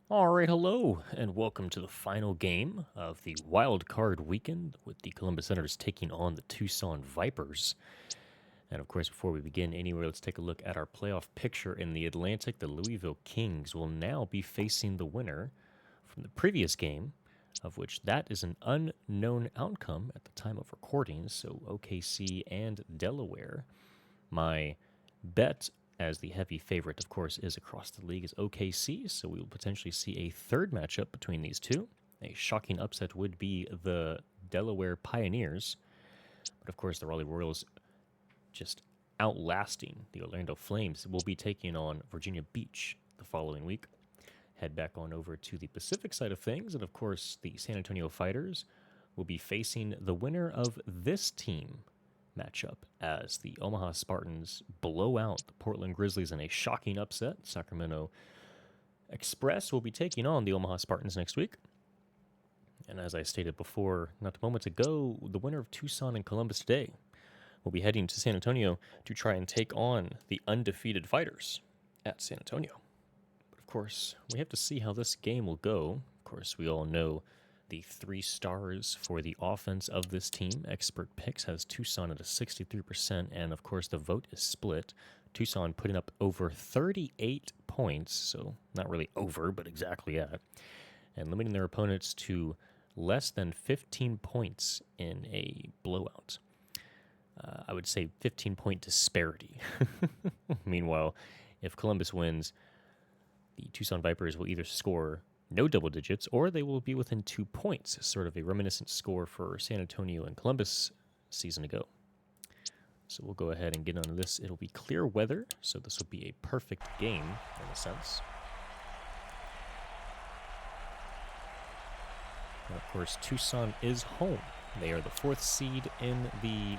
All right, hello, and welcome to the final game of the wild card weekend with the Columbus Senators taking on the Tucson Vipers. And of course, before we begin anywhere, let's take a look at our playoff picture in the Atlantic. The Louisville Kings will now be facing the winner from the previous game, of which that is an unknown outcome at the time of recording, so OKC and Delaware. My bet, as the heavy favorite, of course, is across the league, is OKC, so we will potentially see a third matchup between these two. A shocking upset would be the Delaware Pioneers, but of course the Raleigh Royals just outlasting the Orlando Flames will be taking on Virginia Beach the following week. Head back on over to the Pacific side of things, and of course the San Antonio Fighters will be facing the winner of this team matchup as the Omaha Spartans blow out the Portland Grizzlies in a shocking upset. Sacramento Express will be taking on the Omaha Spartans next week. And as I stated before, not moments ago, the winner of Tucson and Columbus today will be heading to San Antonio to try and take on the undefeated Fighters at San Antonio. But of course, we have to see how this game will go. Of course, we all know the 3 stars for the offense of this team. Expert Picks has Tucson at a 63%, and of course the vote is split. Tucson putting up over 38 points, so not really over, but exactly at, and limiting their opponents to less than 15 points in a blowout. I would say 15-point disparity. Meanwhile, if Columbus wins, the Tucson Vipers will either score no double digits, or they will be within 2 points, sort of a reminiscent score for San Antonio and Columbus season ago. So we'll go ahead and get on this. It'll be clear weather, so this will be a perfect game in a sense. And of course, Tucson is home. They are the 4th seed in the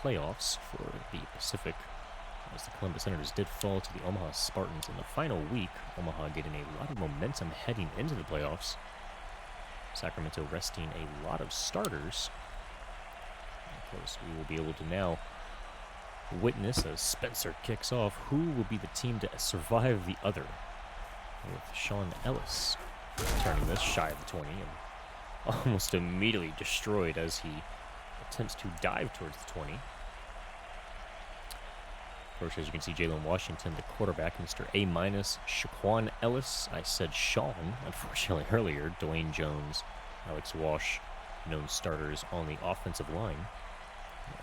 playoffs for the Pacific, as the Columbus Senators did fall to the Omaha Spartans in the final week. Omaha getting a lot of momentum heading into the playoffs. Sacramento resting a lot of starters. And of course, we will be able to now witness as Spencer kicks off who will be the team to survive the other, with Sean Ellis turning this shy of the 20 and almost immediately destroyed as he attempts to dive towards the 20. Of course, as you can see, Jalen Washington, the quarterback, Mr. A-, Shaquan Ellis. I said Sean, unfortunately, earlier. Dwayne Jones, Alex Walsh, known starters on the offensive line.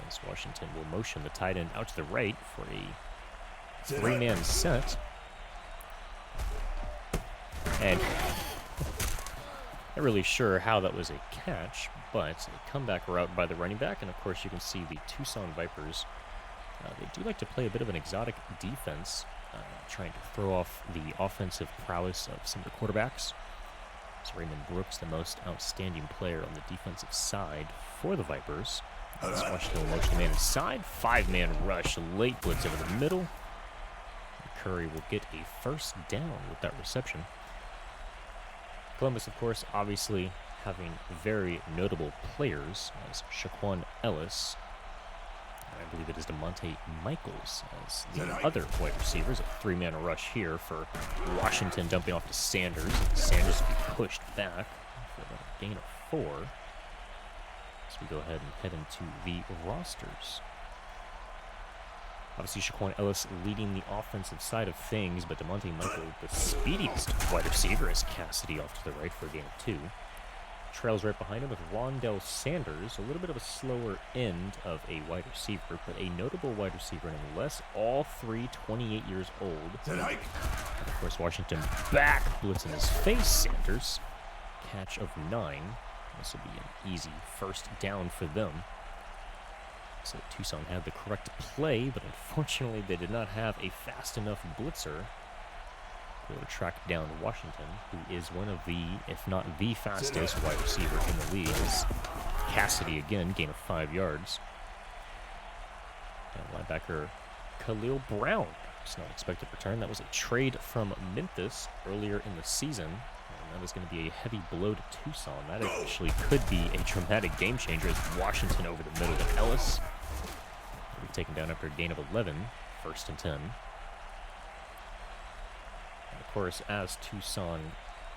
As Washington will motion the tight end out to the right for a 3-man set. And not really sure how that was a catch, but a comeback route by the running back. And of course, you can see the Tucson Vipers. They do like to play a bit of an exotic defense, trying to throw off the offensive prowess of some of the quarterbacks. So Raymond Brooks, the most outstanding player on the defensive side for the Vipers. As Washington will motion the man inside. 5-man rush, late blitz over the middle. Curry will get a first down with that reception. Columbus, of course, obviously having very notable players as Shaquan Ellis. I believe it is DeMonte Michaels as the other wide receivers. A 3-man rush here for Washington, dumping off to Sanders. Sanders will be pushed back for a gain of 4. So we go ahead and head into the rosters. Obviously, Shaquan Ellis leading the offensive side of things, but DeMonte Michael, the speediest wide receiver, as Cassidy off to the right for a gain of 2. Trails right behind him with Rondell Sanders, a little bit of a slower end of a wide receiver, but a notable wide receiver nonetheless. All 3 28 years old. And of course, Washington back, blitz in his face. Sanders, catch of 9. This will be an easy first down for them. So Tucson had the correct play, but unfortunately they did not have a fast enough blitzer to track down Washington, who is one of the, if not the fastest wide receiver in the league. Is Cassidy again, gain of 5 yards. And linebacker Khalil Brown, it's not expected return. That was a trade from Memphis earlier in the season. And that is going to be a heavy blow to Tucson. That actually could be a dramatic game changer as Washington over the middle to Ellis. He'll be taken down after a gain of 11, 1st and 10. And of course, as Tucson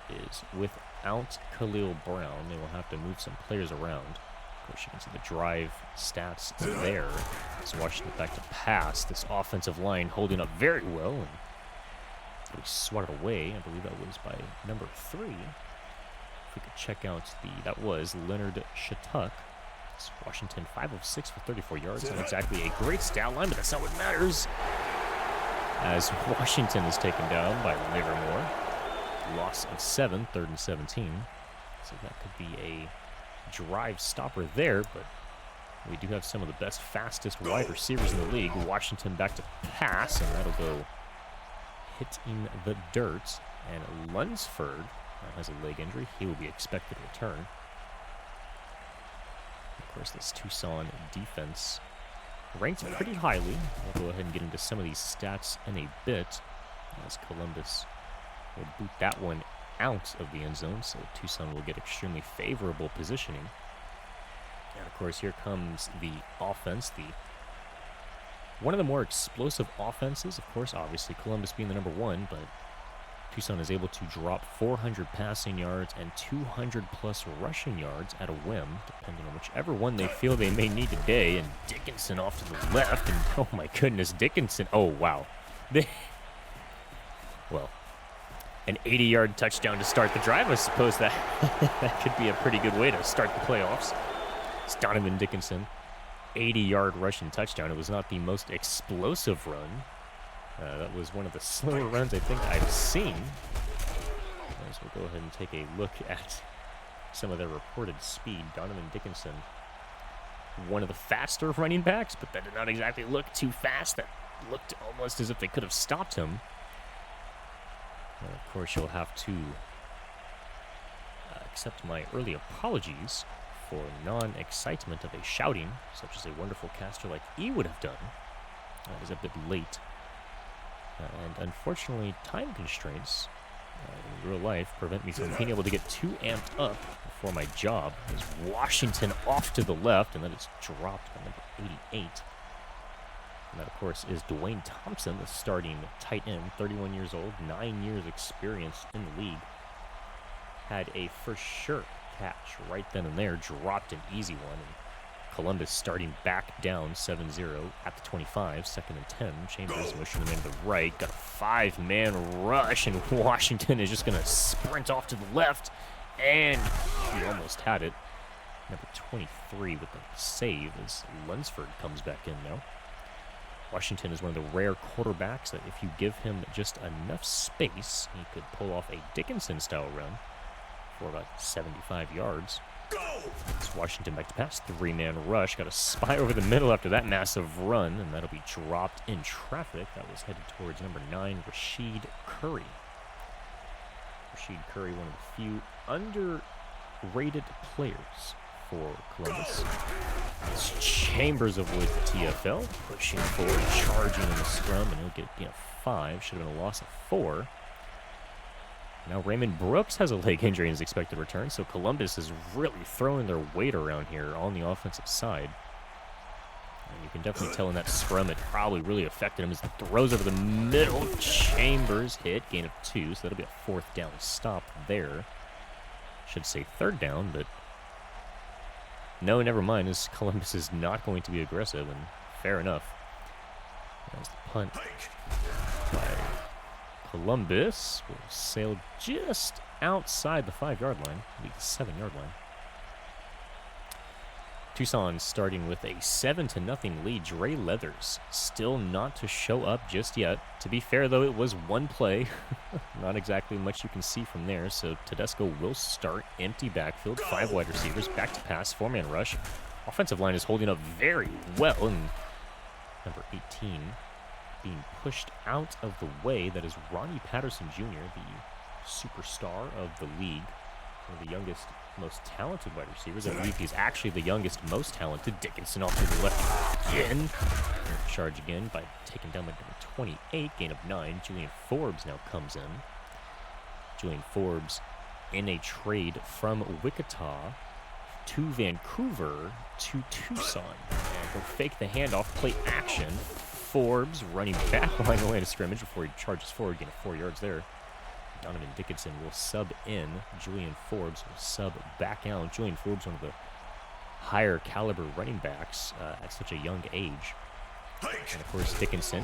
is without Khalil Brown. They will have to move some players around. Of course, you can see the drive stats there. So Washington back to pass. This offensive line holding up very well. And we swatted away. I believe that was by number 3. If we could check out that was Leonard Shattuck. It's Washington 5 of 6 for 34 yards. Not exactly a great stat line, but that's not what matters. As Washington is taken down by Livermore. Loss of 7, 3rd and 17. So that could be a drive stopper there, but we do have some of the best, fastest wide receivers in the league. Washington back to pass, and that'll go hitting the dirt. And Lunsford has a leg injury. He will be expected to return. Of course, this Tucson defense ranked pretty highly. We'll go ahead and get into some of these stats in a bit, as Columbus will boot that one out of the end zone, so Tucson will get extremely favorable positioning. And of course, here comes the offense, one of the more explosive offenses. Of course, obviously Columbus being the number 1, but Tucson is able to drop 400 passing yards and 200 plus rushing yards at a whim, depending on whichever one they feel they may need today. And Dickinson off to the left, and oh my goodness, Dickinson, oh wow. Well, an 80-yard touchdown to start the drive. I suppose that that could be a pretty good way to start the playoffs. It's Donovan Dickinson, 80-yard rushing touchdown. It was not the most explosive run. That was one of the slower runs I think I've seen. So we'll go ahead and take a look at some of their reported speed. Donovan Dickinson, one of the faster running backs, but that did not exactly look too fast. That looked almost as if they could have stopped him. And of course, you'll have to accept my early apologies for non-excitement of a shouting, such as a wonderful caster like E would have done. That is a bit late. And unfortunately, time constraints in real life prevent me from being able to get too amped up for my job. There's Washington off to the left, and then it's dropped by number 88. And that, of course, is Dwayne Thompson, the starting tight end, 31 years old, 9 years experience in the league. Had a for sure catch right then and there, dropped an easy one. And Columbus starting back down 7-0 at the 25, 2nd and 10. Chambers motioning them in to the right, got a 5-man rush, and Washington is just going to sprint off to the left, and he almost had it. Number 23 with the save as Lunsford comes back in now. Washington is one of the rare quarterbacks that if you give him just enough space, he could pull off a Dickinson-style run for about 75 yards. It's Washington back to pass, 3-man rush. Got a spy over the middle after that massive run, and that'll be dropped in traffic. That was headed towards number 9, Rashid Curry. Rashid Curry, one of the few underrated players for Columbus. It's Chambers of Wood, TFL, pushing forward, charging in the scrum, and he'll get a 5. Should have been a loss of 4. Now Raymond Brooks has a leg injury and is expected to return, so Columbus is really throwing their weight around here on the offensive side. And you can definitely tell in that scrum it probably really affected him as he throws over the middle. Chambers hit, gain of 2, so that'll be a 4th down stop there. Should say 3rd down, but no, never mind, as Columbus is not going to be aggressive, and fair enough. There's the punt by Columbus will sail just outside the 5-yard line, the 7-yard line. Tucson starting with a 7-0 lead. Dre Leathers still not to show up just yet. To be fair, though, it was one play. Not exactly much you can see from there. So Tedesco will start. Empty backfield, 5 wide receivers, back to pass, 4-man rush. Offensive line is holding up very well. And number 18 being pushed out of the way. That is Ronnie Patterson Jr., the superstar of the league. One of the youngest, most talented wide receivers. I believe he's actually the youngest, most talented. Dickinson off to the left again. Charge again by taking down by number 28. Gain of 9. Julian Forbes now comes in. Julian Forbes in a trade from Wichita to Vancouver to Tucson. And he'll fake the handoff, play action. Forbes running back behind the line of scrimmage before he charges forward. Gain of 4 yards there. Donovan Dickinson will sub in. Julian Forbes will sub back out. Julian Forbes, one of the higher caliber running backs at such a young age. And of course, Dickinson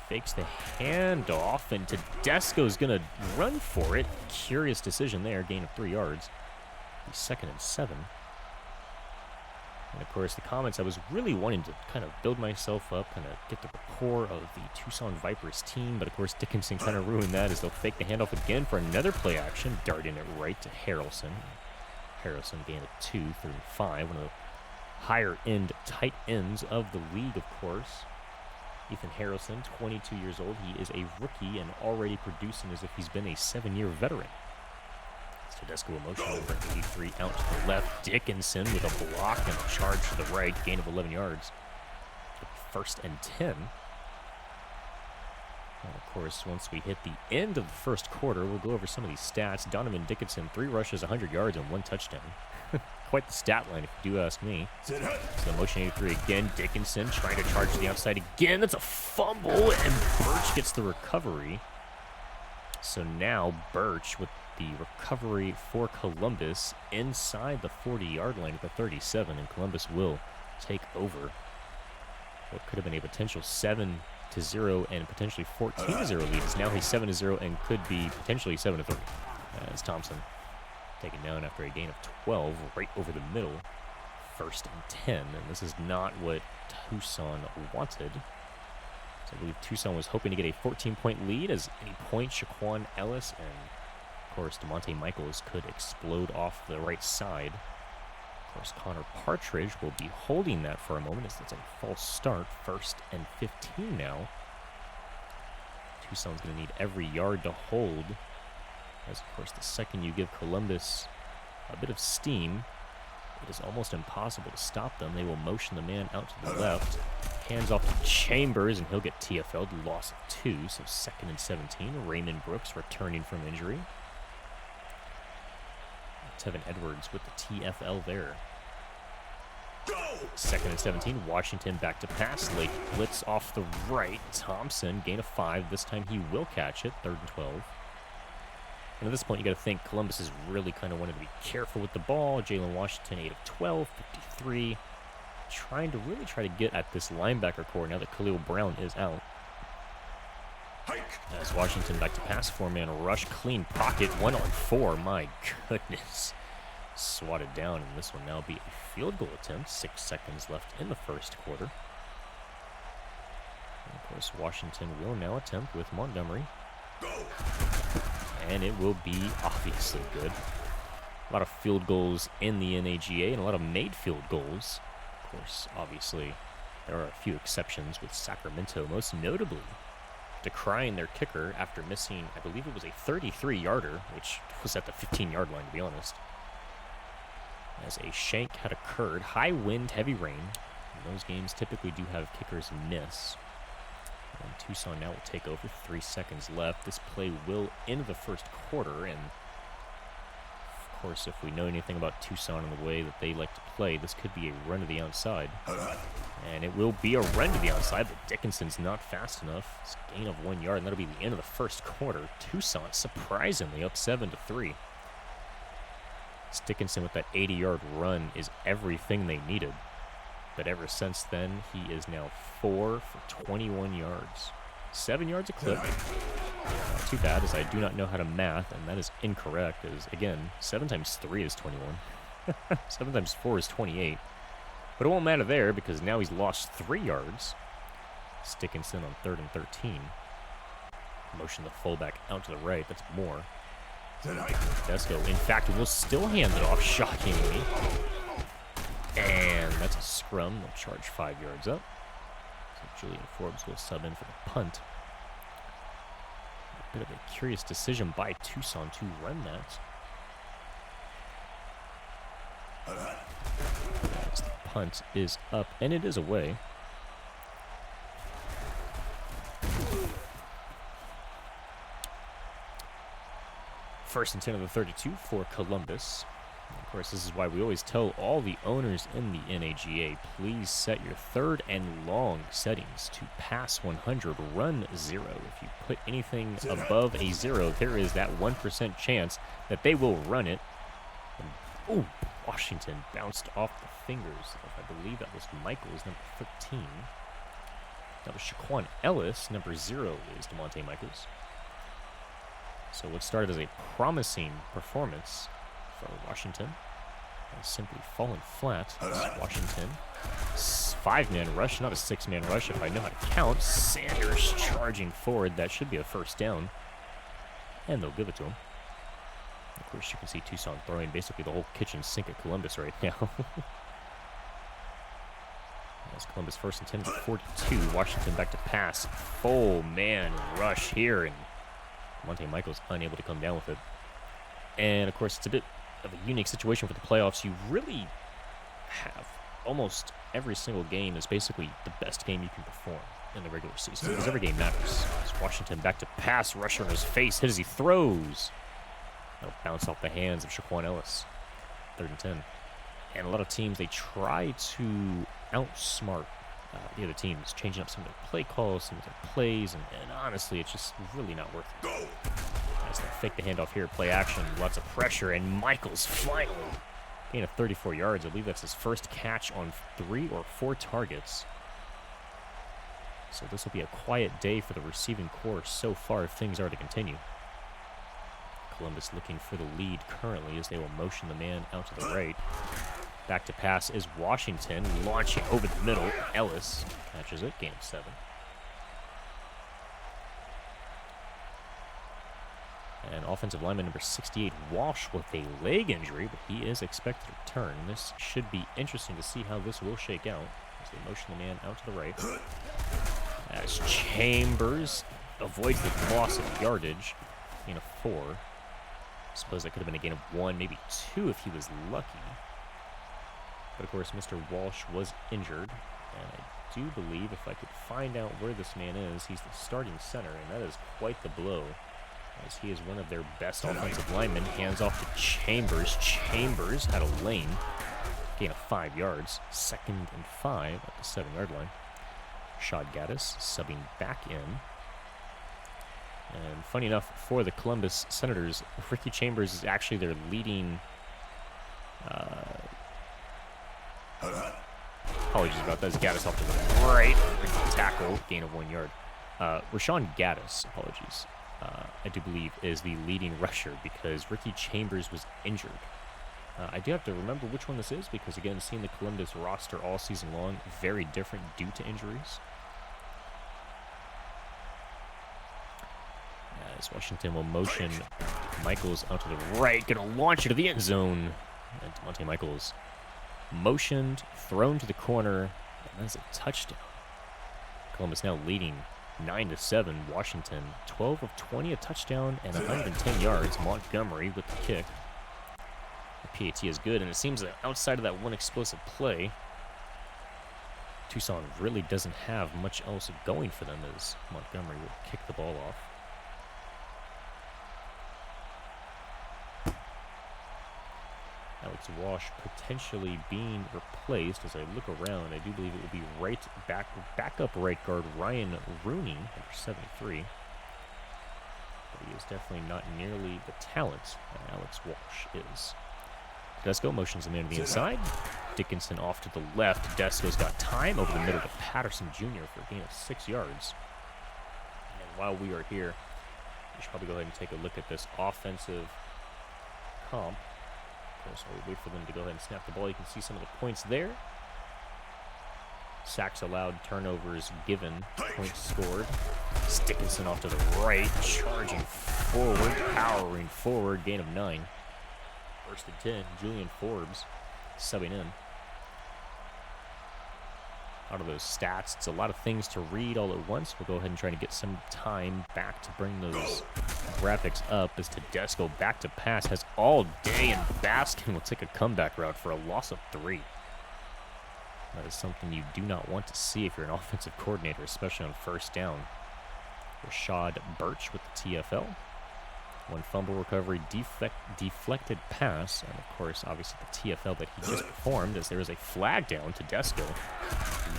fakes the handoff, and Tedesco's going to run for it. Curious decision there, gain of 3 yards. He's 2nd and 7. And of course, the comments, I was really wanting to kind of build myself up, kind of get the rapport of the Tucson Vipers team, but of course, Dickinson kind of ruined that as they'll fake the handoff again for another play action, darting it right to Harrelson. Harrelson gained a 2, 3 and 5, one of the higher end tight ends of the league, of course. Ethan Harrelson, 22 years old. He is a rookie and already producing as if he's been a 7-year veteran. Tedesco will motion over 83 out to the left. Dickinson with a block and a charge to the right. Gain of 11 yards. 1st and 10. And of course, once we hit the end of the first quarter, we'll go over some of these stats. Donovan Dickinson, 3 rushes, 100 yards, and 1 touchdown. Quite the stat line, if you do ask me. So motion 83 again. Dickinson trying to charge to the outside again. That's a fumble, and Birch gets the recovery. So now Birch with the recovery for Columbus inside the 40-yard line at the 37, and Columbus will take over what could have been a potential 7-0 and potentially 14-0 lead. Now he's 7-0 and could be potentially 7-3 as Thompson taken down after a gain of 12 right over the middle. 1st and 10, and this is not what Tucson wanted. So I believe Tucson was hoping to get a 14-point lead as any point Shaquan Ellis and, of course, DeMonte Michaels could explode off the right side. Of course, Connor Partridge will be holding that for a moment as that's a false start. 1st and 15 now. Tucson's going to need every yard to hold. As, of course, the second you give Columbus a bit of steam, it is almost impossible to stop them. They will motion the man out to the left. Hands off to Chambers, and he'll get TFL'd. Loss of 2, so 2nd and 17. Raymond Brooks returning from injury. Tevin Edwards with the TFL there. 2nd and 17. Washington back to pass. Late blitz off the right. Thompson, gain of 5. This time he will catch it. 3rd and 12. And at this point, you got to think Columbus is really kind of wanted to be careful with the ball. Jalen Washington, 8 of 12, 53. Trying to get at this linebacker core now that Khalil Brown is out. As Washington back to pass, 4-man rush, clean pocket, 1-on-4. My goodness. Swatted down, and this will now be a field goal attempt. 6 seconds left in the first quarter. And of course, Washington will now attempt with Montgomery. And it will be obviously good. A lot of field goals in the NAGA and a lot of made field goals. Of course, obviously, there are a few exceptions with Sacramento, most notably decrying their kicker after missing, I believe it was a 33-yarder, which was at the 15-yard line, to be honest. As a shank had occurred, high wind, heavy rain. And those games typically do have kickers miss. And Tucson now will take over. 3 seconds left. This play will end the first quarter. And, of course, if we know anything about Tucson and the way that they like to play, this could be a run to the outside. And it will be a run to the outside, but Dickinson's not fast enough. It's a gain of 1 yard, and that'll be the end of the first quarter. Tucson, surprisingly, up 7-3. Dickinson with that 80-yard run is everything they needed. But ever since then, he is now 4 for 21 yards. 7 yards a clip. Not too bad, as I do not know how to math, and that is incorrect, as, again, 7 times 3 is 21. 7 times 4 is 28. But it won't matter there, because now he's lost 3 yards. Dickinson on 3rd and 13. Motion the fullback out to the right. That's more. Tedesco, in fact, will still hand it off, shockingly. And that's a scrum. They'll charge 5 yards up. So Julian Forbes will sub in for the punt. A bit of a curious decision by Tucson to run that. As the punt is up, and it is away. First and 10 of the 32 for Columbus. Of course, this is why we always tell all the owners in the NAGA, please set your third and long settings to pass 100, run 0. If you put anything above a 0, there is that 1% chance that they will run it. And, Washington bounced off the fingers of, I believe that was Michaels, number 13. That was Shaquan Ellis, number 0 is DeMonte Michaels. So what started as a promising performance for Washington has simply fallen flat. Washington, 5-man rush, not a 6-man rush if I know how to count. Sanders charging forward. That should be a first down. And they'll give it to him. Of course, you can see Tucson throwing basically the whole kitchen sink at Columbus right now. As Columbus first and 10 to 42. Washington back to pass. Full man rush here. And Monte Michaels unable to come down with it. And, of course, it's a bit of a unique situation for the playoffs. You really have almost every single game is basically the best game you can perform in the regular season, because every game matters. As Washington back to pass, rusher in his face, hit as he throws. That'll bounce off the hands of Shaquan Ellis. 3rd and 10. And a lot of teams, they try to outsmart the other teams, changing up some of their play calls, some of their plays, and honestly, it's just really not worth it. As they fake the handoff here, play action, lots of pressure, and Michaels finally gain of 34 yards. I believe that's his first catch on 3 or 4 targets. So this will be a quiet day for the receiving corps so far if things are to continue. Columbus looking for the lead currently as they will motion the man out to the right. Back to pass is Washington, launching over the middle. Ellis catches it, gain of 7. And offensive lineman number 68, Walsh, with a leg injury, but he is expected to return. This should be interesting to see how this will shake out as they motion the man out to the right. As Chambers avoids the loss of yardage, gain of 4. I suppose that could have been a gain of 1, maybe 2 if he was lucky. But of course, Mr. Walsh was injured, and I do believe if I could find out where this man is, he's the starting center, and that is quite the blow, as he is one of their best offensive linemen. Hands off to Chambers. Chambers had a lane, gain of 5 yards, 2nd and 5 at the 7-yard line. Shad Gaddis subbing back in. And funny enough, for the Columbus Senators, Ricky Chambers is actually their leading... apologies about that. As Gaddis off to the right. Tackle, gain of 1 yard. Rashawn Gaddis, apologies, I do believe is the leading rusher because Ricky Chambers was injured. I do have to remember which one this is because, again, seeing the Columbus roster all season long, very different due to injuries. As Washington will motion Michaels out to the right, going to launch it to the end zone. And DeMonte Michaels motioned, thrown to the corner, and that's a touchdown. Columbus now leading 9-7. Washington 12 of 20, a touchdown, and 110 yards. Montgomery with the kick. The PAT is good, and it seems that outside of that one explosive play, Tucson really doesn't have much else going for them as Montgomery will kick the ball off. Alex Walsh potentially being replaced. As I look around, I do believe it will be backup right guard Ryan Rooney, number 73. But he is definitely not nearly the talent that Alex Walsh is. Tedesco motions the man to the inside. Dickinson off to the left. Tedesco's got time over the middle to Patterson Jr. for a gain of 6 yards. And while we are here, we should probably go ahead and take a look at this offensive comp. Of course, I'll wait for them to go ahead and snap the ball. You can see some of the points there. Sacks allowed, turnovers given, points scored. Dickinson off to the right, charging forward, powering forward, gain of 9. 1st and 10, Julian Forbes subbing in. Out of those stats, it's a lot of things to read all at once. We'll go ahead and try to get some time back to bring those graphics up as Tedesco back to pass has all day, and Baskin will take a comeback route for a loss of 3. That is something you do not want to see if you're an offensive coordinator, especially on 1st down. Rashad Birch with the TFL. One fumble recovery, deflected pass, and of course, obviously the TFL that he just performed as there is a flag down to Tedesco.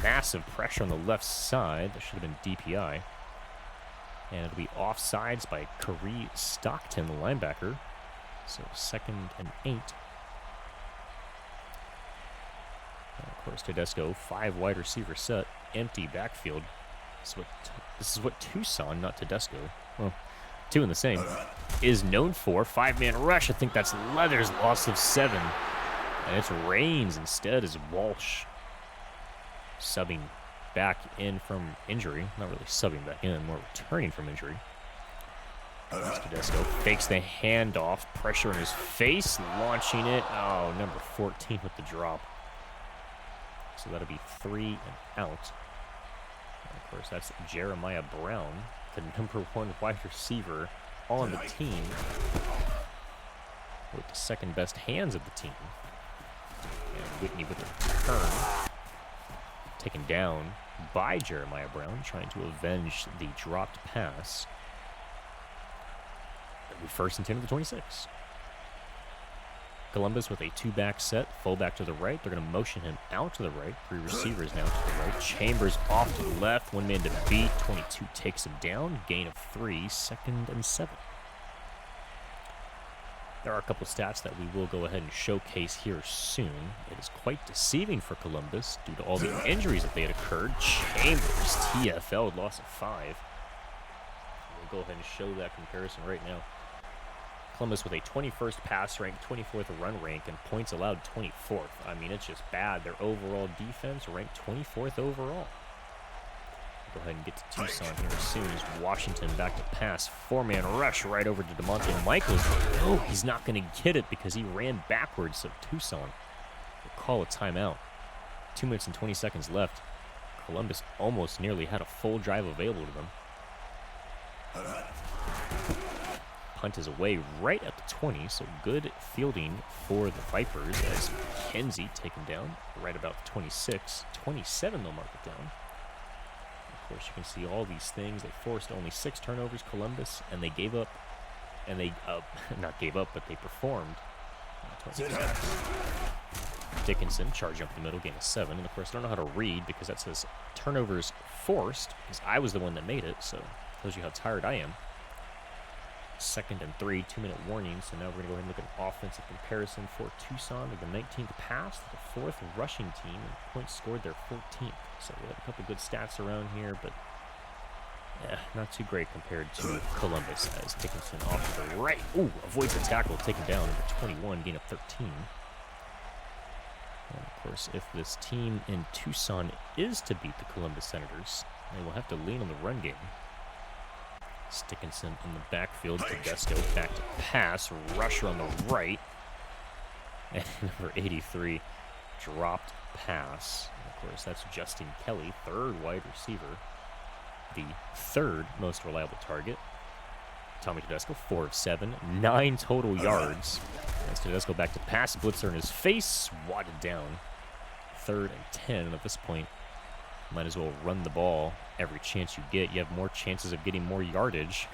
Massive pressure on the left side. That should have been DPI. And it'll be offsides by Kari Stockton, the linebacker. So 2nd and 8. And of course, Tedesco, 5 wide receiver set, empty backfield. This is what Tucson, not Tedesco, well, 2 in the same, is known for. 5-man rush. I think that's Leather's loss of 7. And it's Rains instead as Walsh subbing back in from injury. Not really subbing back in, more returning from injury. Tedesco fakes the handoff. Pressure in his face, launching it. Oh, number 14 with the drop. So that'll be 3 and out. And of course, that's Jeremiah Brown, the number 1 wide receiver on the team, with the 2nd best hands of the team. And Whitney with a turn, taken down by Jeremiah Brown, trying to avenge the dropped pass. It'll be 1st and 10 to the 26. Columbus with a 2-back set, fullback to the right. They're going to motion him out to the right. 3 receivers now to the right. Chambers off to the left. 1 man to beat. 22 takes him down. Gain of 3. 2nd and 7. There are a couple stats that we will go ahead and showcase here soon. It is quite deceiving for Columbus due to all the injuries that they had occurred. Chambers, TFL, loss of 5. We'll go ahead and show that comparison right now. Columbus with a 21st pass rank, 24th run rank, and points allowed 24th. I mean, it's just bad. Their overall defense ranked 24th overall. Go ahead and get to Tucson here as soon as Washington back to pass. 4-man rush right over to DeMonte Michaels. No, he's not going to get it because he ran backwards, so Tucson will call a timeout. 2 minutes and 20 seconds left. Columbus almost nearly had a full drive available to them. Punt is away right at the 20, so good fielding for the Vipers as McKenzie taken down right about the 26. 27 they'll mark it down. Of course, you can see all these things. They forced only 6 turnovers, Columbus, and they gave up, and they, not gave up, but they performed. Dickinson charging up the middle, gain of 7, and of course I don't know how to read because that says turnovers forced, because I was the one that made it, so tells you how tired I am. 2nd and 3, 2-minute warning. So now we're going to go ahead and look at an offensive comparison for Tucson. They're the 19th pass, the 4th rushing team, and points scored their 14th. So we have a couple good stats around here, but not too great compared to Columbus as Dickinson off to the right. Ooh, avoids the tackle, taken down, number 21, gain of 13. And of course, if this team in Tucson is to beat the Columbus Senators, they will have to lean on the run game. Dickinson in the backfield. Tedesco back to pass. Rusher on the right. And number 83, dropped pass. And of course, that's Justin Kelly, 3rd wide receiver. The 3rd most reliable target. Tommy Tedesco, 4 of 7. 9 total yards. As Tedesco back to pass. Blitzer in his face. Swatted down. 3rd and 10. And at this point, might as well run the ball every chance you get. You have more chances of getting more yardage.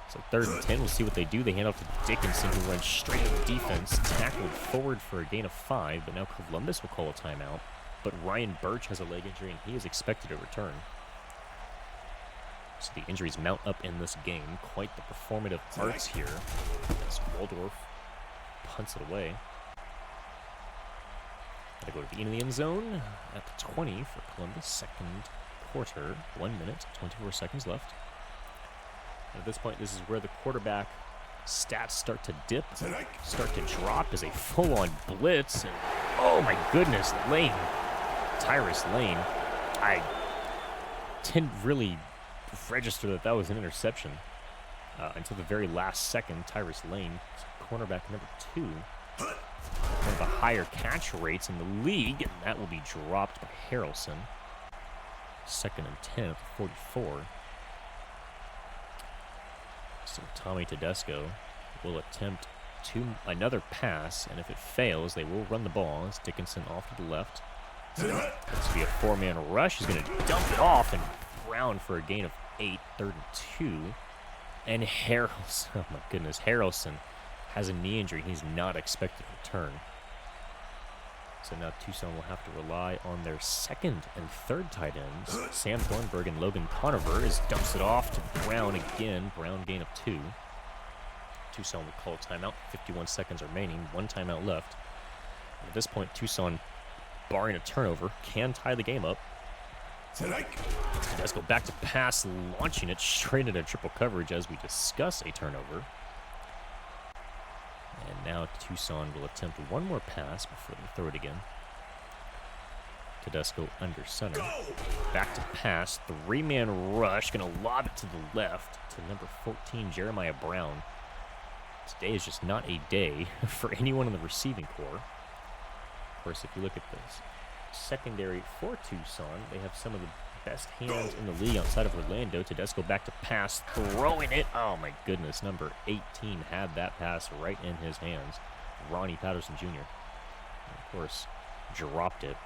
So 3rd and 10, we'll see what they do. They hand off to Dickinson, who runs straight to defense, tackled forward for a gain of 5, but now Columbus will call a timeout. But Ryan Birch has a leg injury, and he is expected to return. So the injuries mount up in this game. Quite the performative arts here as Waldorf punts it away. Gotta go to the end of the end zone at the 20 for Columbus. 2nd quarter, 1 minute, 24 seconds left. And at this point, this is where the quarterback stats start to dip, start to drop as a full-on blitz. And oh my goodness, Lane, Tyrus Lane. I didn't really register that that was an interception until the very last second. Tyrus Lane, cornerback number 2. One of the higher catch rates in the league, and that will be dropped by Harrelson. 2nd and 10 at the 44. So Tommy Tedesco will attempt another pass, and if it fails, they will run the ball. As Dickinson off to the left. This will be a 4-man rush. He's going to dump it off and Brown for a gain of 8, 3rd and 2. And Harrelson, oh my goodness, Harrelson has a knee injury. He's not expected to return. So now Tucson will have to rely on their second and third tight ends. Sam Thornburg and Logan Conover dumps it off to Brown again. Brown gain of 2. Tucson will call a timeout. 51 seconds remaining. 1 timeout left. And at this point, Tucson, barring a turnover, can tie the game up. Let's go back to pass, launching it straight into triple coverage as we discuss a turnover. And now Tucson will attempt one more pass before they throw it again. Tedesco under center. Back to pass. 3-man rush. Going to lob it to the left to number 14, Jeremiah Brown. Today is just not a day for anyone in the receiving corps. Of course, if you look at this secondary for Tucson, they have some of the best hands in the league outside of Orlando. Tedesco back to pass, throwing it. Oh my goodness, number 18 had that pass right in his hands. Ronnie Patterson Jr. And of course, dropped it.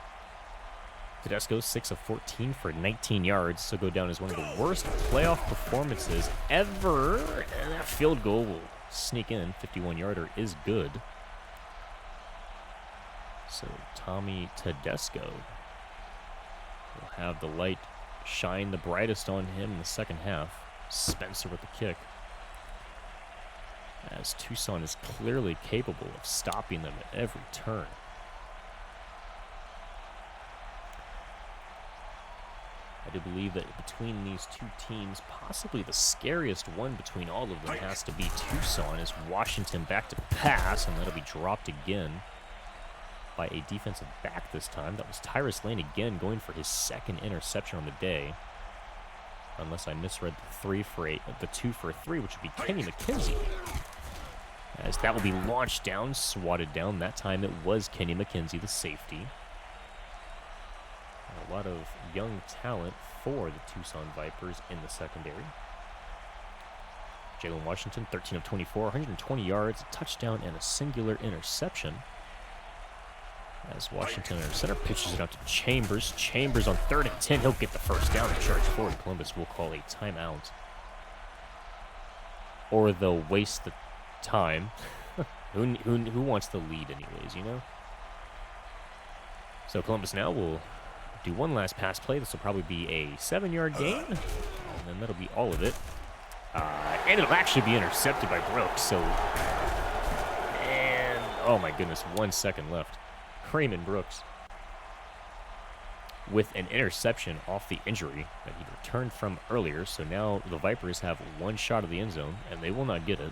Tedesco 6 of 14 for 19 yards, so go down as one of the worst playoff performances ever. And that field goal will sneak in. 51-yarder is good. So Tommy Tedesco will have the light shine the brightest on him in the second half. Spencer with the kick. As Tucson is clearly capable of stopping them at every turn. I do believe that between these two teams, possibly the scariest one between all of them has to be Tucson, as Washington back to pass, and that'll be dropped again by a defensive back this time. That was Tyrus Lane again, going for his second interception on the day. Unless I misread the 2 for a 3, which would be Kenny McKenzie. As that will be launched down, swatted down. That time it was Kenny McKenzie, the safety. A lot of young talent for the Tucson Vipers in the secondary. Jalen Washington, 13 of 24, 120 yards, a touchdown, and a singular interception. As Washington under center pitches it out to Chambers. Chambers on 3rd and 10. He'll get the first down and charge forward. Columbus will call a timeout. Or they'll waste the time. Who wants the lead anyways, you know? So Columbus now will do one last pass play. This will probably be a 7-yard gain. And then that'll be all of it. And it'll actually be intercepted by Brooks. So, and oh my goodness, 1 second left. Raymond Brooks with an interception off the injury that he returned from earlier. So now the Vipers have one shot of the end zone, and they will not get it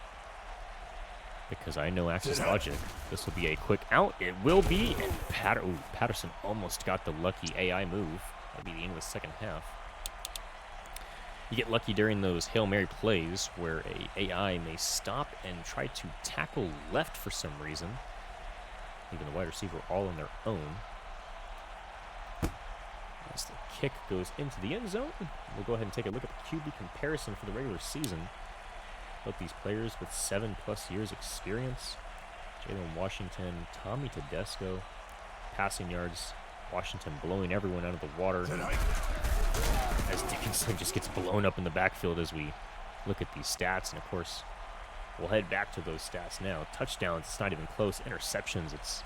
because I know Axis logic. This will be a quick out. It will be. And Patterson almost got the lucky AI move. That'll be the end of the second half. You get lucky during those Hail Mary plays where a AI may stop and try to tackle left for some reason. Even the wide receiver all on their own. As the kick goes into the end zone, we'll go ahead and take a look at the QB comparison for the regular season. Both these players with 7+ years experience. Jalen Washington, Tommy Tedesco. Passing yards, Washington blowing everyone out of the water. As Dickinson just gets blown up in the backfield as we look at these stats. And of course, we'll head back to those stats now. Touchdowns, it's not even close. Interceptions, it's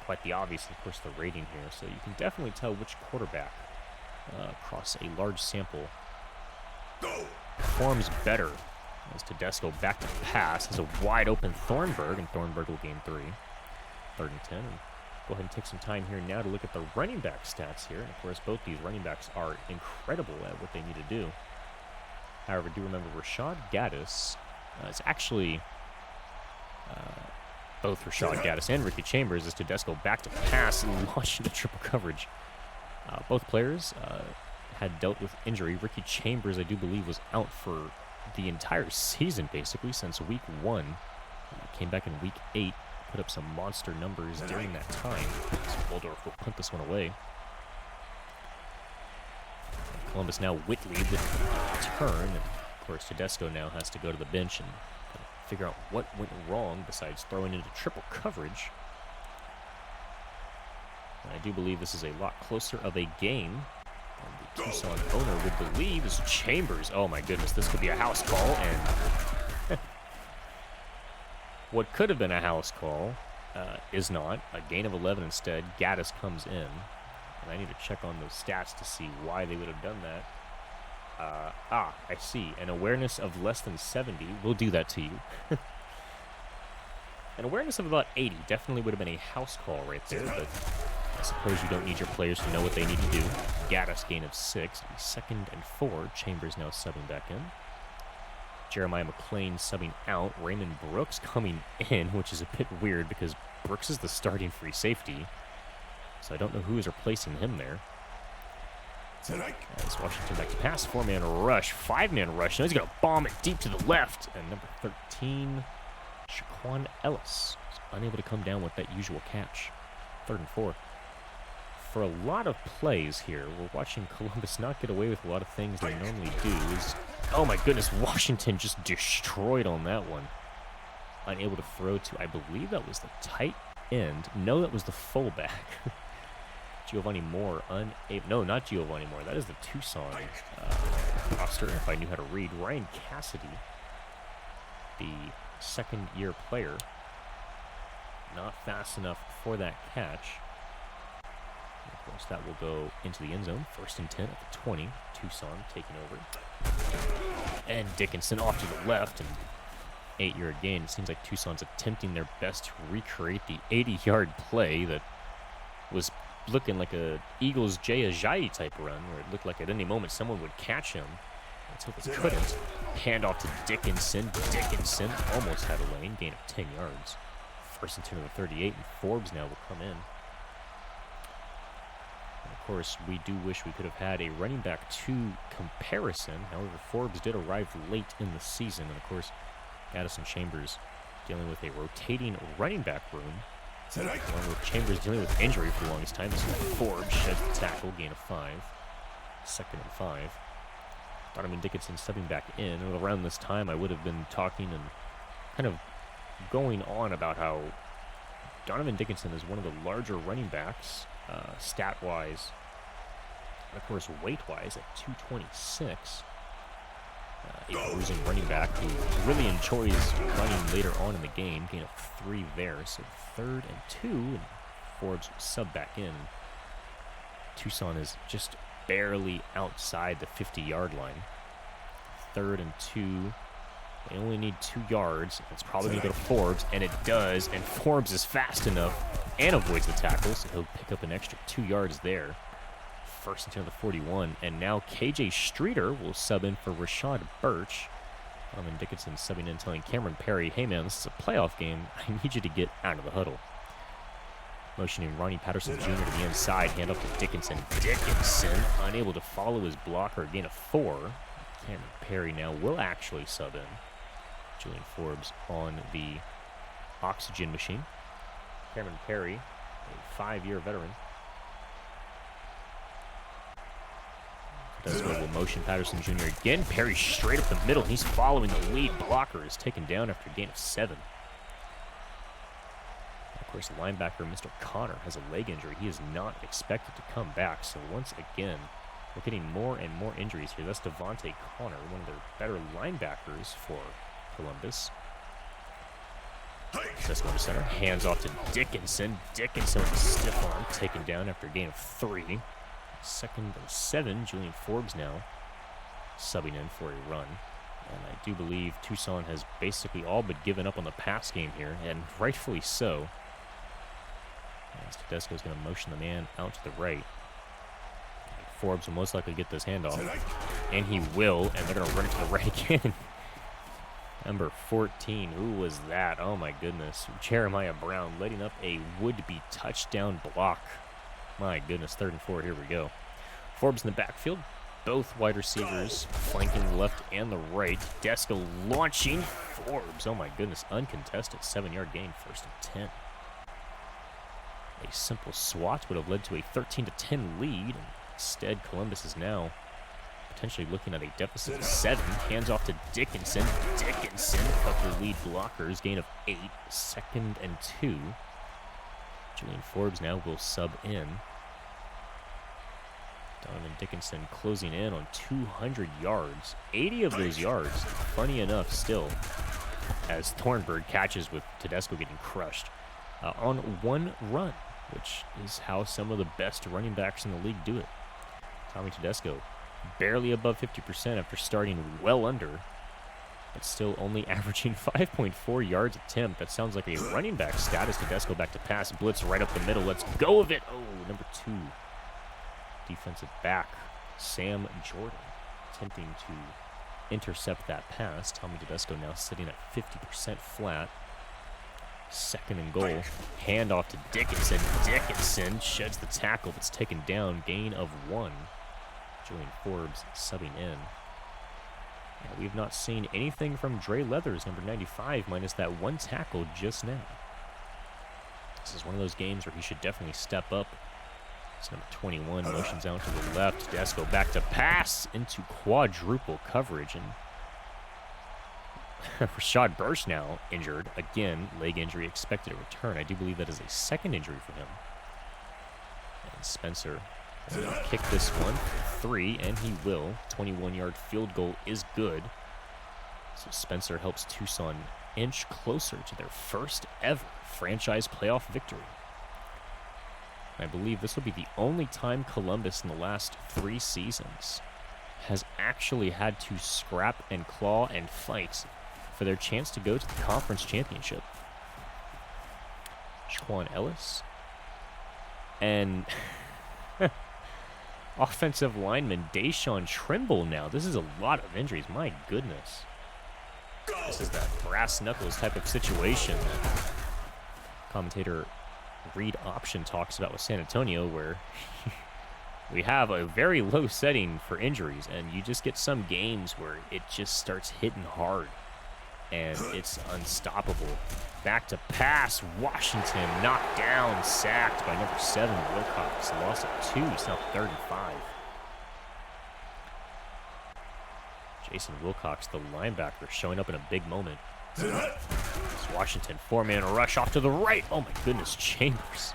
quite the obvious. Of course, the rating here. So you can definitely tell which quarterback across a large sample performs better. As Tedesco back to pass has a wide open Thornburg, and Thornburg will gain 3. 3rd and 10. And go ahead and take some time here now to look at the running back stats here. And of course, both these running backs are incredible at what they need to do. However, do remember Rashad Gaddis. It's actually both Rashad Gaddis and Ricky Chambers as Tedesco back to pass and launch into triple coverage. Both players had dealt with injury. Ricky Chambers, I do believe, was out for the entire season, basically, since week 1. He came back in week 8, put up some monster numbers during that time. So Waldorf will punt this one away. Columbus now Whitley the turn. And of course, Tedesco now has to go to the bench and figure out what went wrong besides throwing into triple coverage. And I do believe this is a lot closer of a game than the Tucson owner would believe is Chambers. Oh my goodness, this could be a house call, and what could have been a house call is not. A gain of 11 instead. Gaddis comes in, and I need to check on those stats to see why they would have done that. I see. An awareness of less than 70 will do that to you. An awareness of about 80 definitely would have been a house call right there, but I suppose you don't need your players to know what they need to do. Gaddis gain of 6. 2nd and 4. Chambers now subbing back in. Jeremiah McClain subbing out. Raymond Brooks coming in, which is a bit weird because Brooks is the starting free safety. So I don't know who is replacing him there. As Washington back to pass. 4-man rush. 5-man rush. Now he's going to bomb it deep to the left. And number 13, Shaquan Ellis, is unable to come down with that usual catch. 3rd and 4. For a lot of plays here, we're watching Columbus not get away with a lot of things they normally do. Oh my goodness, Washington just destroyed on that one. Unable to throw to, I believe that was the tight end. No, that was the fullback. Giovanni Moore unable. No, not Giovanni Moore. That is the Tucson roster, if I knew how to read. Ryan Cassidy, the 2nd-year player, not fast enough for that catch. And of course, that will go into the end zone. 1st and 10 at the 20. Tucson taking over. And Dickinson off to the left, and 8-yard gain. It seems like Tucson's attempting their best to recreate the 80-yard play that was looking like a Eagles Jay Ajayi type run, where it looked like at any moment someone would catch him until they couldn't. Handoff to Dickinson. Dickinson almost had a lane, gain of 10 yards. 1st and 10 to the 38, and Forbes now will come in. And of course, we do wish we could have had a running back 2 comparison. However, Forbes did arrive late in the season, and of course, Addison Chambers dealing with a rotating running back room. Along with Chambers dealing with injury for the longest time. So Forbes sheds the tackle, gain of 5. 2nd and 5. Donovan Dickinson stepping back in. And around this time, I would have been talking and kind of going on about how Donovan Dickinson is one of the larger running backs, stat-wise, and of course weight-wise at 226. A bruising running back who really enjoys running later on in the game. Gain of 3 there, so 3rd and 2, and Forbes sub back in. Tucson is just barely outside the 50-yard line. 3rd and 2. They only need 2 yards. It's probably going to go to Forbes, and it does, and Forbes is fast enough and avoids the tackle, so he'll pick up an extra 2 yards there. 1st and 10 to the 41, and now KJ Streeter will sub in for Rashad Birch. And Dickinson subbing in, telling Cameron Perry, hey man, this is a playoff game. I need you to get out of the huddle. Motioning Ronnie Patterson Jr. to the inside, hand off to Dickinson. Dickinson unable to follow his blocker, gain of 4. Cameron Perry now will actually sub in. Julian Forbes on the oxygen machine. Cameron Perry, a 5-year veteran. Does will motion Patterson Jr. again. Perry straight up the middle. He's following the lead blocker. Is taken down after a gain of 7. Of course, the linebacker, Mr. Connor, has a leg injury. He is not expected to come back. So once again, we're getting more and more injuries here. That's Devontae Connor, one of their better linebackers for Columbus. That's going to center. Hands off to Dickinson. Dickinson with a stiff arm, taken down after a gain of 3. 2nd and 7. Julian Forbes now subbing in for a run. And I do believe Tucson has basically all but given up on the pass game here, and rightfully so. As Tedesco is going to motion the man out to the right. Forbes will most likely get this handoff. And he will, and they're going to run it to the right again. Number 14, who was that? Oh my goodness. Jeremiah Brown letting up a would-be touchdown block. My goodness, 3rd and 4, here we go. Forbes in the backfield. Both wide receivers flanking the left and the right. Tedesco launching. Forbes, oh my goodness, uncontested. 7-yard gain, 1st and 10. A simple swat would have led to a 13-10 lead. Instead, Columbus is now potentially looking at a deficit of 7. Hands off to Dickinson. Dickinson, a couple of lead blockers, gain of 8. 2nd and 2. Julian Forbes now will sub in. Donovan Dickinson closing in on 200 yards. 80 of those yards, funny enough still, as Thornburg catches with Tedesco getting crushed on one run, which is how some of the best running backs in the league do it. Tommy Tedesco barely above 50% after starting well under, but still only averaging 5.4 yards attempt. That sounds like a running back status. Tedesco back to pass, blitz right up the middle. Let's go of it. Oh, number 2. Defensive back, Sam Jordan, attempting to intercept that pass. Tommy Tedesco now sitting at 50% flat. 2nd and goal. Handoff to Dickinson. Dickinson sheds the tackle, but's taken down. Gain of 1. Julian Forbes subbing in. Yeah, we've not seen anything from Dre Leathers, number 95, minus that 1 tackle just now. This is one of those games where he should definitely step up. It's number 21, motions out to the left. Tedesco back to pass into quadruple coverage. And Rashad Burch now injured. Again, leg injury, expected to return. I do believe that is a 2nd injury for him. And Spencer will kick this one for 3, and he will. 21-yard field goal is good. So Spencer helps Tucson inch closer to their first ever franchise playoff victory. I believe this will be the only time Columbus in the last 3 seasons has actually had to scrap and claw and fight for their chance to go to the conference championship. Shaquan Ellis and offensive lineman Deshaun Trimble now. This is a lot of injuries. My goodness. This is that brass knuckles type of situation that commentator Reed Option talks about with San Antonio, where we have a very low setting for injuries, and you just get some games where it just starts hitting hard, and it's unstoppable. Back to pass. Washington knocked down, sacked by number 7, Wilcox. Loss of 2. It's now 3rd and 5. Jason Wilcox, the linebacker, showing up in a big moment. It's Washington, 4-man rush off to the right. Oh my goodness, Chambers.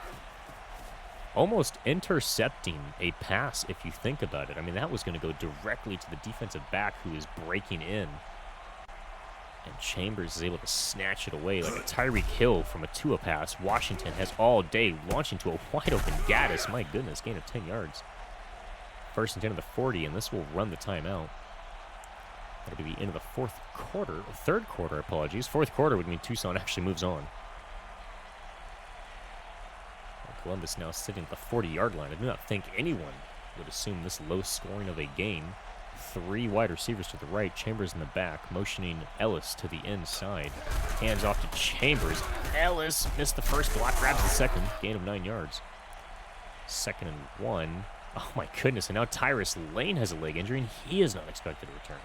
Almost intercepting a pass if you think about it. I mean, that was going to go directly to the defensive back who is breaking in. And Chambers is able to snatch it away like a Tyreek Hill from a Tua pass. Washington has all day launched into a wide open Gaddis. My goodness, gain of 10 yards. 1st and 10 of the 40, and this will run the timeout. That'll be the end of the 4th quarter, 3rd quarter, apologies. 4th quarter would mean Tucson actually moves on. And Columbus now sitting at the 40-yard line. I do not think anyone would assume this low scoring of a game. 3 wide receivers to the right, Chambers in the back, motioning Ellis to the inside. Hands off to Chambers. Ellis missed the first block, grabs the 2nd, gain of 9 yards. 2nd and 1. Oh my goodness, and now Tyrus Lane has a leg injury, and he is not expected to return.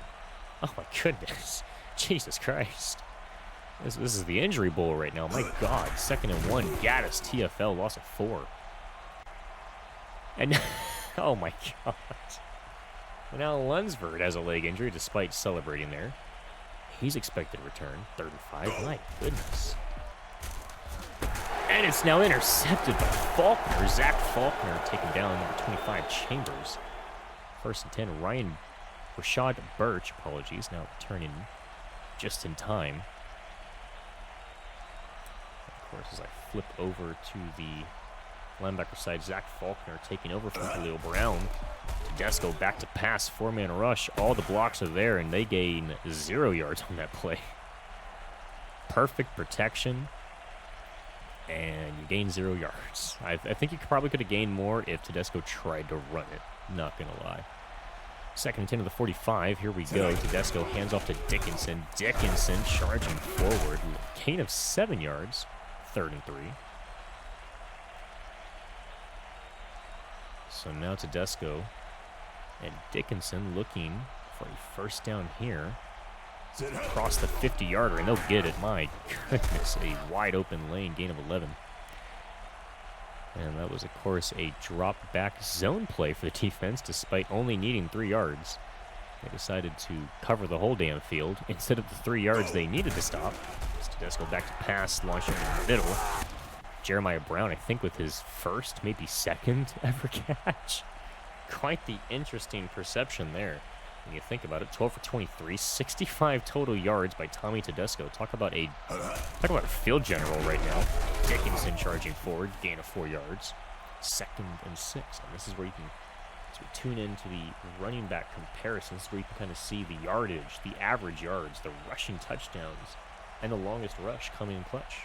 Oh my goodness. Jesus Christ. This is the injury bowl right now. My God. 2nd and 1. Gaddis, TFL, loss of 4. And oh my God. And now Lunsford has a leg injury despite celebrating there. He's expected to return. 3rd and 5. My goodness. And it's now intercepted by Faulkner. Zach Faulkner taken down, number 25, Chambers. 1st and 10. Rashad Burch, apologies, now returning just in time. Of course, as I flip over to the linebacker side, Zach Faulkner taking over from Khalil Brown. Tedesco back to pass, 4-man rush. All the blocks are there, and they gain 0 yards on that play. Perfect protection, and you gain 0 yards. I think you probably could have gained more if Tedesco tried to run it, not going to lie. 2nd and 10 of the 45. Here we go. Tedesco hands off to Dickinson. Dickinson charging forward. Gain of 7 yards. 3rd and 3. So now Tedesco and Dickinson looking for a 1st down here. Across the 50-yarder, and they'll get it. My goodness, a wide open lane. Gain of 11. And that was, of course, a drop-back zone play for the defense, despite only needing 3 yards. They decided to cover the whole damn field instead of the 3 yards they needed to stop. Tedesco back to pass, launching in the middle. Jeremiah Brown, I think, with his 1st, maybe 2nd ever catch. Quite the interesting perception there. When you think about it, 12 for 23, 65 total yards by Tommy Tedesco. Talk about a field general right now. Dickinson charging forward, gain of 4 yards. 2nd and 6. And this is where you can tune into the running back comparisons, where you can kind of see the yardage, the average yards, the rushing touchdowns, and the longest rush coming in clutch.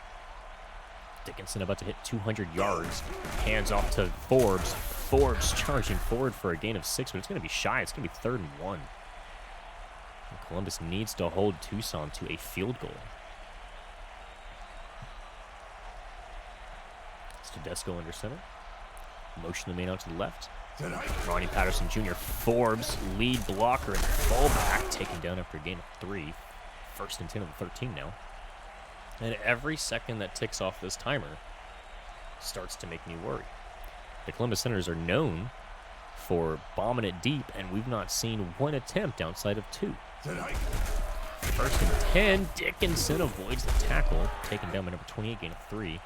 Dickinson about to hit 200 yards. Hands off to Forbes. Forbes charging forward for a gain of 6, but it's going to be shy. It's going to be 3rd and 1. And Columbus needs to hold Tucson to a field goal. It's Tedesco under center. Motion the man out to the left. Ronnie Patterson Jr. Forbes, lead blocker and fullback, taken down after a gain of 3. 1st and 10 of the 13 now. And every second that ticks off this timer starts to make me worry. The Columbus Senators are known for bombing it deep, and we've not seen one attempt outside of 2. 1st and 10, Dickinson avoids the tackle, taken down by number 28, gain of 3.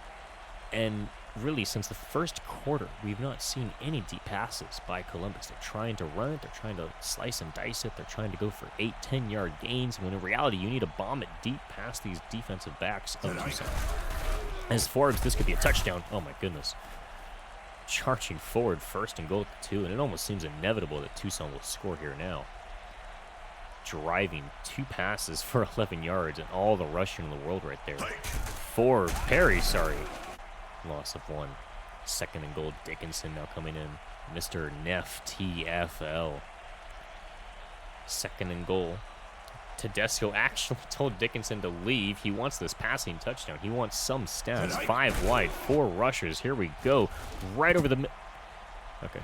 And really, since the first quarter, we've not seen any deep passes by Columbus. They're trying to run it. They're trying to slice and dice it. They're trying to go for 8, 10-yard gains, when in reality, you need to bomb it deep past these defensive backs of Tucson. As Forbes, this could be a touchdown. Oh, my goodness. Charging forward, 1st and goal at 2, and it almost seems inevitable that Tucson will score here now. Driving 2 passes for 11 yards and all the rushing in the world right there. Perry, loss of 1. 2nd and goal, Dickinson now coming in. Mr. Neff TFL. 2nd and goal. Tedesco actually told Dickinson to leave. He wants this passing touchdown. He wants some stats. 5 wide, 4 rushers. Here we go. Right over the okay.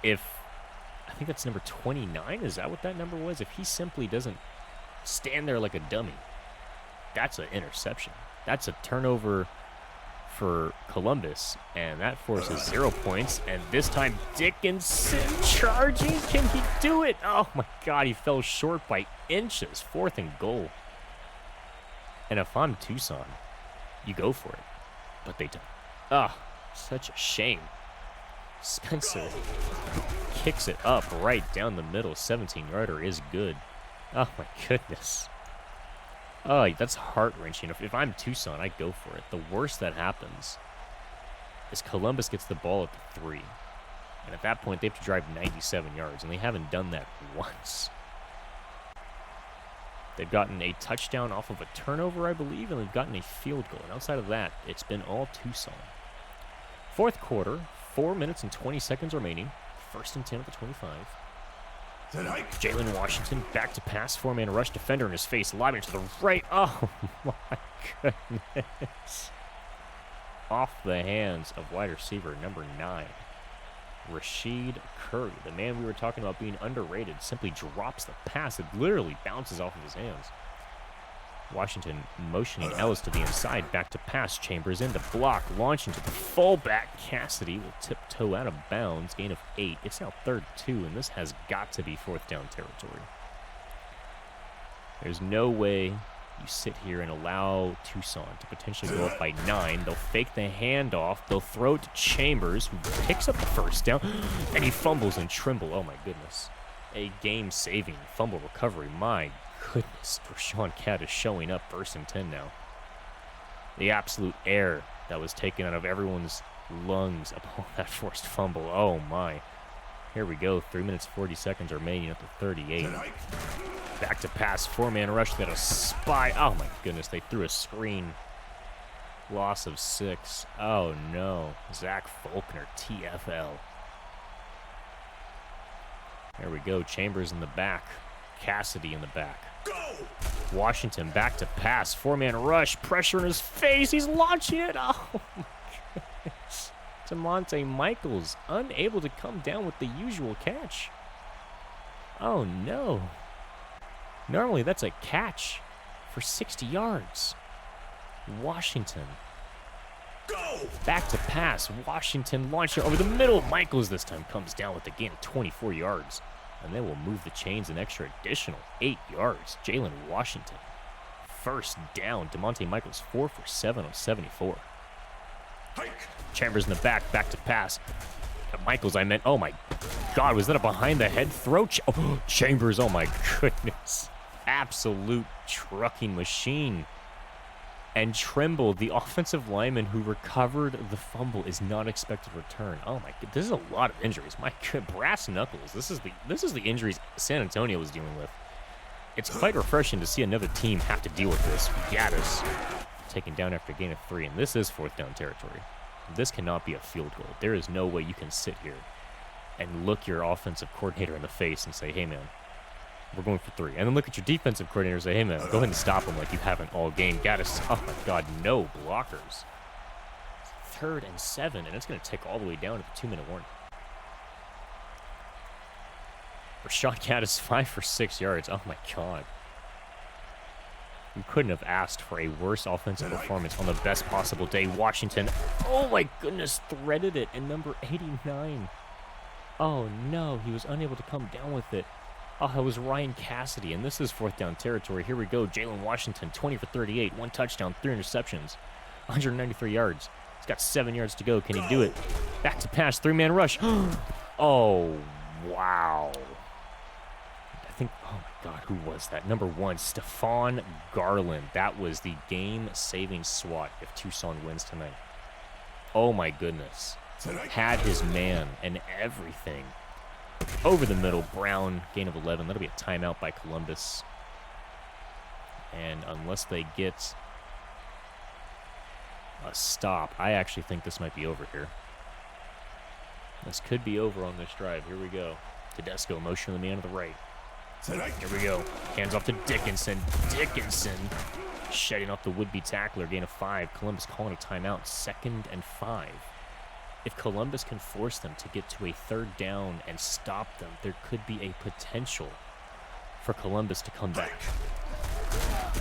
I think that's number 29. Is that what that number was? If he simply doesn't stand there like a dummy, that's an interception. That's a turnover for Columbus, and that forces 0 points. And this time, Dickinson charging. Can he do it? Oh my God, he fell short by inches. 4th and goal. And if I'm Tucson, you go for it, but they don't. Ah, such a shame. Spencer kicks it up right down the middle. 17-yarder is good. Oh my goodness. Oh, that's heart-wrenching. If I'm Tucson, I go for it. The worst that happens is Columbus gets the ball at the 3. And at that point, they have to drive 97 yards, and they haven't done that once. They've gotten a touchdown off of a turnover, I believe, and they've gotten a field goal. And outside of that, it's been all Tucson. 4th quarter, 4 minutes and 20 seconds remaining. 1st and 10 at the 25. Jalen Washington back to pass, 4-man rush, defender in his face, lobbing to the right. Oh my goodness. Off the hands of wide receiver number 9, Rashid Curry. The man we were talking about being underrated simply drops the pass. It literally bounces off of his hands. Washington motioning Ellis to the inside, back to pass. Chambers in to block, launching to the fullback. Cassidy will tiptoe out of bounds, gain of 8. It's now 3rd and 2, and this has got to be 4th down territory. There's no way you sit here and allow Tucson to potentially go up by 9. They'll fake the handoff. They'll throw it to Chambers, who picks up the 1st down, and he fumbles and Trimble. Oh my goodness. A game-saving fumble recovery. My goodness, Rashawn Cat is showing up. 1st and 10 now. The absolute air that was taken out of everyone's lungs upon that forced fumble. Oh my. Here we go. 3 minutes 40 seconds remaining at the 38. Back to pass. 4-man rush. Got a spy. Oh my goodness. They threw a screen. Loss of 6. Oh no. Zach Faulkner, TFL. There we go. Chambers in the back. Cassidy in the back. Washington back to pass. 4-man rush. Pressure in his face. He's launching it. Oh, my goodness. DeMonte Michaels unable to come down with the usual catch. Oh, no. Normally, that's a catch for 60 yards. Washington. Back to pass. Washington launching over the middle. Michaels this time comes down with a gain of 24 yards. And they will move the chains an extra additional 8 yards. Jalen Washington. 1st down. DeMonte Michaels 4 for 7 on 74. Chambers in the back to pass. Michaels, I meant. Oh, my God. Was that a behind-the-head throw? Oh, Chambers, oh, my goodness. Absolute trucking machine. And Trimble, the offensive lineman who recovered the fumble, is not expected to return. Oh, my God. This is a lot of injuries. My God, brass knuckles. This is the injuries San Antonio was dealing with. It's quite refreshing to see another team have to deal with this. Gaddis taken down after a gain of 3, and this is 4th down territory. This cannot be a field goal. There is no way you can sit here and look your offensive coordinator in the face and say, hey, man, we're going for 3. And then look at your defensive coordinator and say, hey, man, go ahead and stop him like you haven't all game. Gaddis, oh, my God, no blockers. 3rd and 7, and it's going to tick all the way down to the 2-minute warning. Rashad Gaddis, 5 for 6 yards. Oh, my God. We couldn't have asked for a worse offensive performance on the best possible day. Washington, oh, my goodness, threaded it in number 89. Oh, no, he was unable to come down with it. Oh, it was Ryan Cassidy, and this is 4th down territory. Here we go. Jalen Washington, 20 for 38, 1 touchdown, 3 interceptions, 193 yards. He's got 7 yards to go. Can he do it? Back to pass, 3-man rush. Oh, wow. Oh my God, who was that? Number 1, Stephon Garland. That was the game-saving SWAT if Tucson wins tonight. Oh my goodness. Had his man and everything. Over the middle, Brown, gain of 11. That'll be a timeout by Columbus. And unless they get a stop, I actually think this might be over here. This could be over on this drive. Here we go. Tedesco, motion to the man to the right. Here we go. Hands off to Dickinson. Dickinson shedding off the would-be tackler. Gain of 5. Columbus calling a timeout. 2nd and 5. If Columbus can force them to get to a 3rd down and stop them, there could be a potential for Columbus to come back.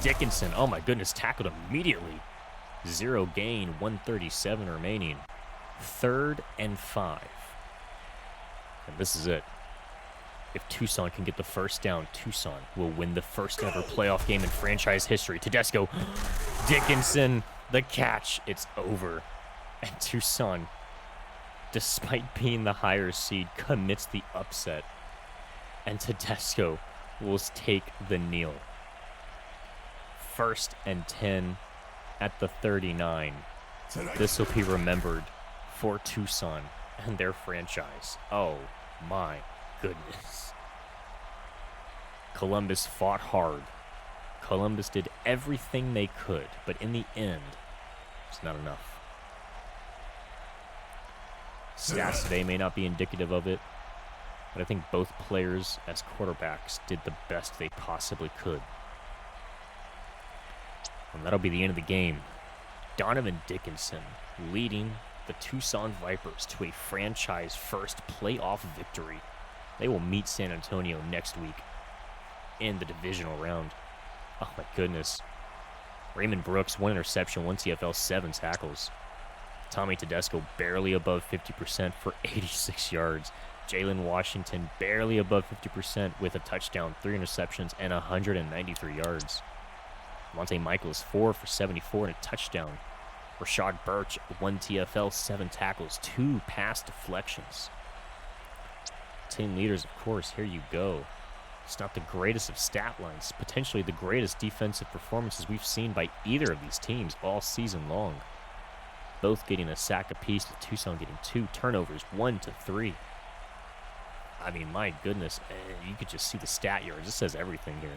Dickinson, oh my goodness, tackled immediately. 0 gain, 137 remaining. 3rd and 5. And this is it. If Tucson can get the 1st down, Tucson will win the 1st ever playoff game in franchise history. Tedesco, Dickinson, the catch. It's over. And Tucson, despite being the higher seed, commits the upset. And Tedesco will take the kneel. 1st and 10 at the 39. This will be remembered for Tucson and their franchise. Oh my goodness. Columbus fought hard. Columbus did everything they could, but in the end, it's not enough. Stats today may not be indicative of it, but I think both players as quarterbacks did the best they possibly could. And that'll be the end of the game. Donovan Dickinson leading the Tucson Vipers to a franchise-first playoff victory. They will meet San Antonio next week in the divisional round. Oh my goodness. Raymond Brooks, 1 interception, 1 TFL, 7 tackles. Tommy Tedesco barely above 50% for 86 yards. Jalen Washington barely above 50% with a touchdown, 3 interceptions, and 193 yards. Monte Michaels, 4 for 74 and a touchdown. Rashad Birch, 1 TFL, 7 tackles, 2 pass deflections. Team leaders, of course, here you go. It's not the greatest of stat lines, potentially the greatest defensive performances we've seen by either of these teams all season long. Both getting a sack apiece, with Tucson getting 2 turnovers, 1 to 3. I mean, my goodness, you could just see the stat yards. This says everything here.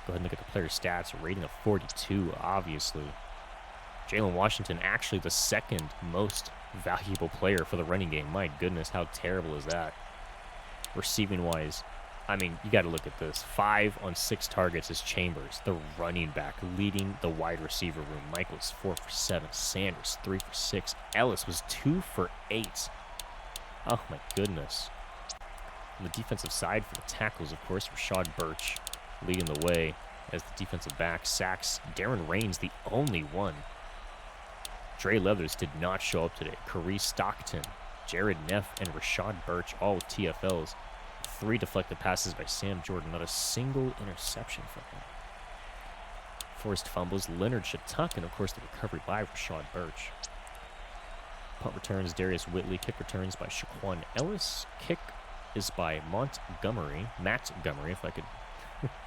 Go ahead and look at the player stats. A rating of 42, obviously. Jalen Washington, actually the 2nd most valuable player for the running game. My goodness, how terrible is that? Receiving-wise, I mean, you got to look at this. 5 on 6 targets is Chambers, the running back, leading the wide receiver room. Michaels, 4 for 7. Sanders, 3 for 6. Ellis was 2 for 8. Oh, my goodness. On the defensive side for the tackles, of course, Rashad Birch leading the way as the defensive back. Sacks, Darren Raines, the only one. Dre Leathers did not show up today. Khari Stockton, Jared Neff, and Rashad Birch, all with TFLs. 3 deflected passes by Sam Jordan. Not a single interception from him. Forced fumbles, Leonard Shattuck, and of course the recovery by Rashad Birch. Punt returns Darius Whitley. Kick returns by Shaquan Ellis. Kick is by Matt Montgomery, if I could.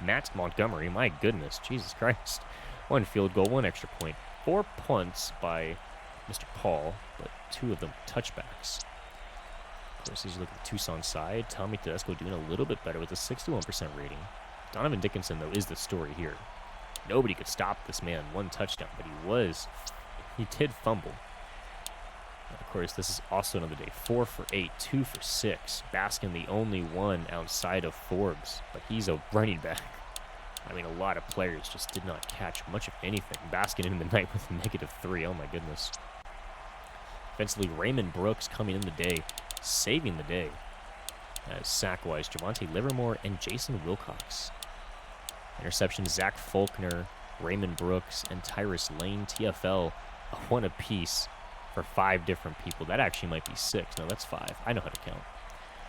Matt Montgomery, my goodness, Jesus Christ. 1 field goal, 1 extra point. 4 punts by Mr. Paul, but 2 of them touchbacks. Of course, as you look at the Tucson side, Tommy Tedesco doing a little bit better with a 61% rating. Donovan Dickinson, though, is the story here. Nobody could stop this man. 1 touchdown, but he did fumble. And of course, this is also another day. 4 for 8, 2 for 6. Baskin, the only one outside of Forbes, but he's a running back. I mean, a lot of players just did not catch much of anything. Baskin in the night with a -3. Oh, my goodness. Offensively, Raymond Brooks coming in the day, saving the day. As sack-wise, Javonte Livermore and Jason Wilcox. Interception, Zach Faulkner, Raymond Brooks, and Tyrus Lane. TFL, a 1 apiece for 5 different people. That actually might be 6. No, that's 5. I know how to count.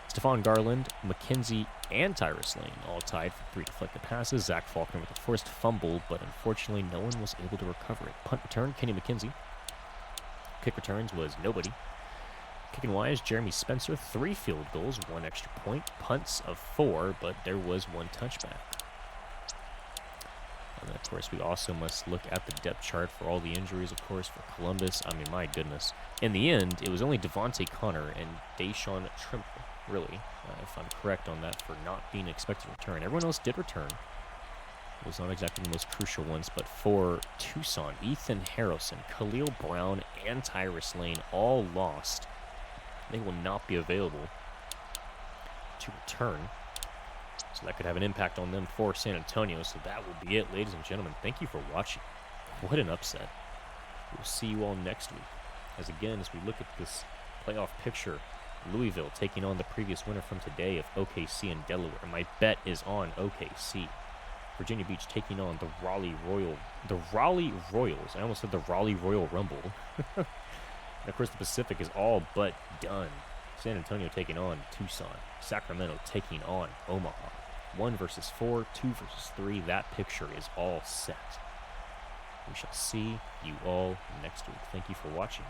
Stephon Garland, McKenzie, and Tyrus Lane all tied for 3 deflected passes. Zach Faulkner with the forced fumble, but unfortunately no one was able to recover it. Punt return, Kenny McKenzie. Kick returns was nobody. Kicking wise, Jeremy Spencer, 3 field goals, 1 extra point. Punts of 4, but there was 1 touchback. And then, of course, we also must look at the depth chart for all the injuries, of course, for Columbus. I mean, my goodness. In the end, it was only Devontae Connor and Deshaun Trimble, really, if I'm correct on that, for not being expected to return. Everyone else did return. It was not exactly the most crucial ones, but for Tucson, Ethan Harrelson, Khalil Brown, and Tyrus Lane all lost. They will not be available to return. So that could have an impact on them for San Antonio. So that will be it, ladies and gentlemen. Thank you for watching. What an upset. We'll see you all next week. As again, as we look at this playoff picture, Louisville taking on the previous winner from today of OKC and Delaware. My bet is on OKC. Virginia Beach taking on the Raleigh Royals. I almost said the Raleigh Royal Rumble. And of course, the Pacific is all but done. San Antonio taking on Tucson. Sacramento taking on Omaha. 1 versus 4, 2 versus 3. That picture is all set. We shall see you all next week. Thank you for watching.